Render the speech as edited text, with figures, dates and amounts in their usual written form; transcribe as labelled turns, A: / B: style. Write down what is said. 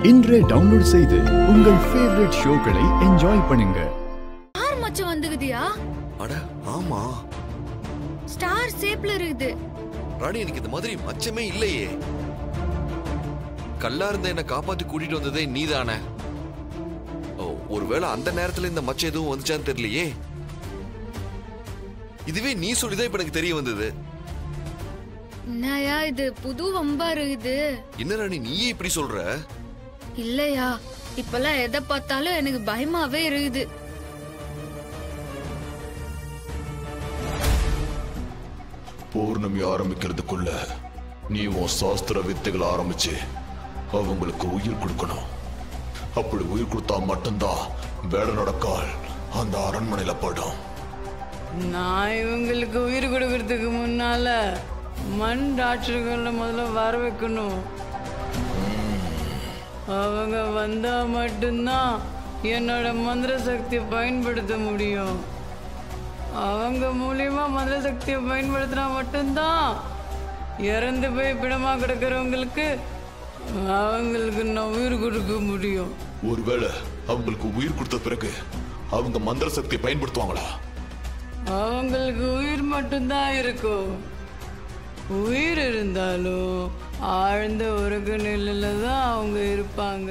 A: இன்றே டவுன்லோட் செய்து உங்கள் ஃபேவரட் ஷோக்களை என்ஜாய் பண்ணுங்க.
B: ஸ்டார் மச்சம் வந்துகுதியா?
C: அட ஆமா,
B: ஸ்டார் ஷேப்ல இருக்குது.
C: ராணி எனக்கு இந்த மாதிரி மச்சமே இல்லையே. கல்லா இருந்த என்ன காப்பாத்தி கூட்டிட்டு வந்ததே நீதானே. ஒருவேளை அந்த நேரத்துல இந்த மச்சம் எதுவும் வந்துச்சான்னு தெரியலையே. இதுவே நீ சொல்லிதான் இப்ப எனக்கு தெரிய வந்தது.
B: என்னயா இது புது வம்பா இருக்குது?
C: என்ன ராணி நீயே இப்படி சொல்ற?
B: இல்லையா, இப்பெல்லாம் எதை பார்த்தாலும் எனக்கு பயமாவே இருக்குது.
D: பௌர்ணமி ஆரம்பிக்கிறதுக்குள்ள நீ உன் சாஸ்திர வித்தைகளை ஆரம்பிச்சு அவங்களுக்கு உயிர் கொடுக்கணும். அப்படி உயிர் கொடுத்தா மட்டும்தான் வேலை நடக்கால் அந்த அரண்மனையில படும்.
E: நான் இவங்களுக்கு உயிர் கொடுக்கறதுக்கு முன்னால மண் டாக்டர்களை முதல்ல வர வைக்கணும். அவங்க வந்தா மட்டும்தான் என்னோட மந்திர சக்தியை பயன்படுத்த முடியும். அவங்க மூலியமா மந்திர சக்தியை பயன்படுத்தினா மட்டும்தான் இறந்து போய் பிணமா கிடக்கிறவங்களுக்கு அவங்களுக்கு நான் உயிர் கொடுக்க முடியும்.
D: ஒருவேளை அவங்களுக்கு உயிர் கொடுத்த பிறகு அவங்க மந்திர சக்தியை பயன்படுத்துவாங்களா?
E: அவங்களுக்கு உயிர் மட்டும்தான் இருக்கும். உயிர் இருந்தாலும் ஆழ்ந்த உறக்க நிலையில தான் அவங்க இருப்பாங்க.